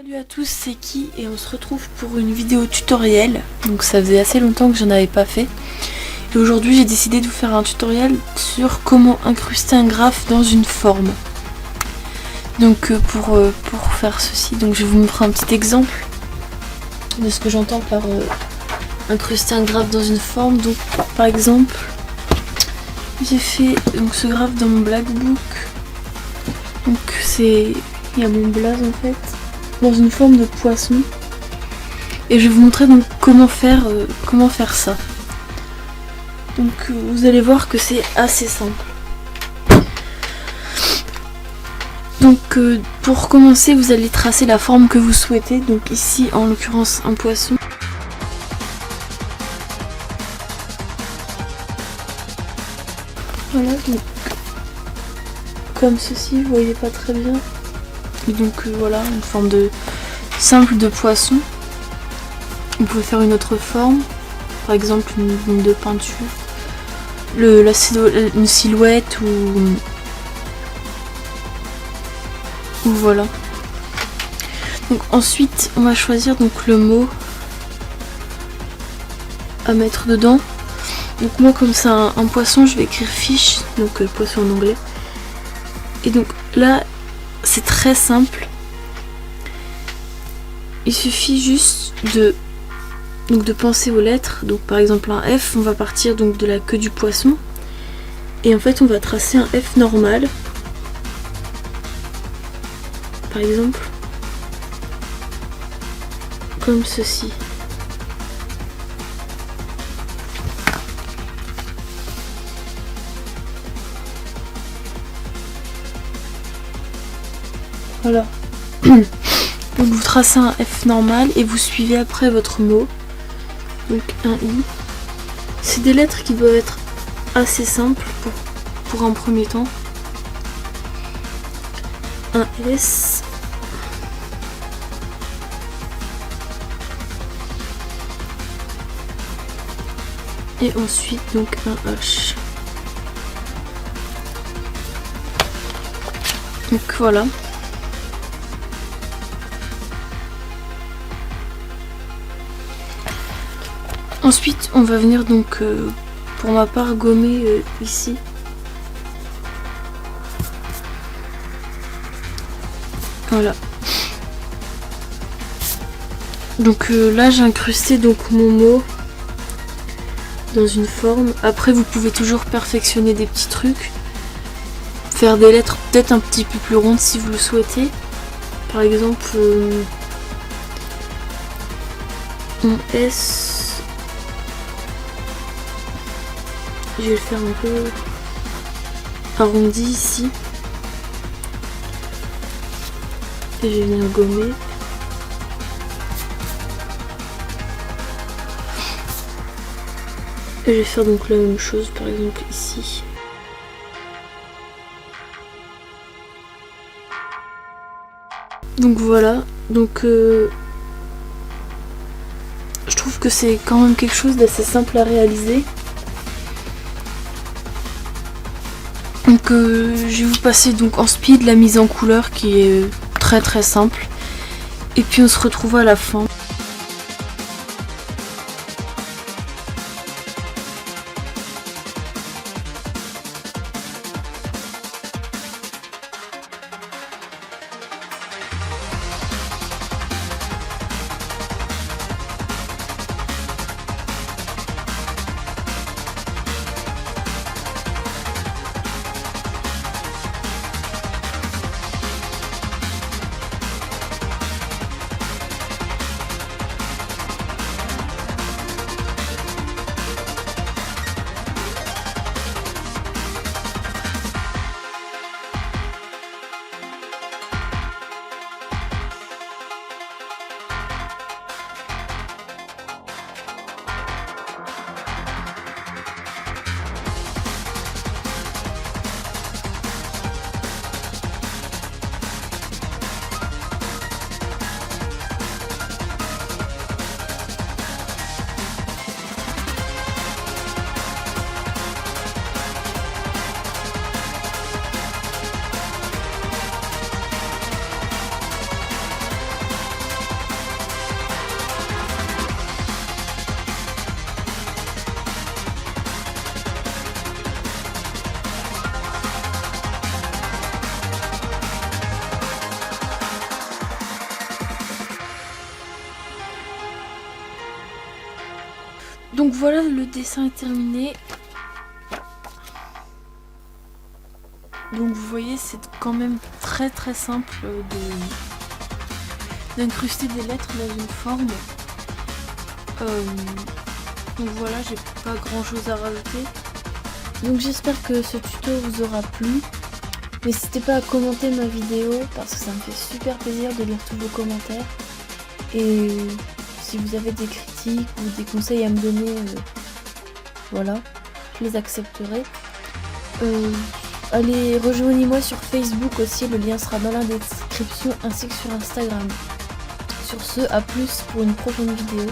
Salut à tous, c'est Ki et on se retrouve pour une vidéo tutoriel. Donc ça faisait assez longtemps que j'en avais pas fait. Et aujourd'hui j'ai décidé de vous faire un tutoriel sur comment incruster un graphe dans une forme. Donc pour faire ceci, donc je vais vous montrer un petit exemple de ce que j'entends par incruster un graphe dans une forme. Donc par exemple, j'ai fait donc ce graphe dans mon Blackbook. Donc il y a mon blaze en fait, dans une forme de poisson. Et je vais vous montrer donc comment faire ça. Donc vous allez voir que c'est assez simple. Donc pour commencer, vous allez tracer la forme que vous souhaitez. Donc ici en l'occurrence un poisson. Voilà, donc comme ceci, vous voyez pas très bien. Et donc voilà, une forme simple de poisson. Vous pouvez faire une autre forme, par exemple une ligne de peinture, une silhouette ou voilà. Donc ensuite on va choisir donc le mot à mettre dedans. Donc moi comme c'est un poisson, je vais écrire fish, donc poisson en anglais. Et donc là c'est très simple. Il suffit juste de penser aux lettres. Donc par exemple un F, on va partir donc de la queue du poisson. Et en fait on va tracer un F normal. Par exemple. Comme ceci. Voilà. Donc vous tracez un F normal et vous suivez après votre mot. Donc un I. C'est des lettres qui doivent être assez simples pour un premier temps. Un S. Et ensuite donc un H. Donc voilà. Ensuite on va venir donc pour ma part gommer ici. Voilà. Donc là j'ai incrusté donc mon mot dans une forme. Après vous pouvez toujours perfectionner des petits trucs. Faire des lettres peut-être un petit peu plus rondes si vous le souhaitez. Par exemple un S. Je vais le faire un peu arrondi ici. Et je vais venir gommer. Et je vais faire donc la même chose par exemple ici. Donc voilà. Donc je trouve que c'est quand même quelque chose d'assez simple à réaliser. Donc je vais vous passer donc en speed la mise en couleur qui est très très simple. Et puis on se retrouve à la fin. Donc voilà, le dessin est terminé. Donc vous voyez, c'est quand même très très simple d'incruster des lettres dans une forme. Donc voilà, j'ai pas grand chose à rajouter. Donc j'espère que ce tuto vous aura plu. N'hésitez pas à commenter ma vidéo parce que ça me fait super plaisir de lire tous vos commentaires. Et si vous avez des critiques ou des conseils à me donner, voilà, je les accepterai. Allez, rejoignez-moi sur Facebook aussi, le lien sera dans la description ainsi que sur Instagram. Sur ce, à plus pour une prochaine vidéo.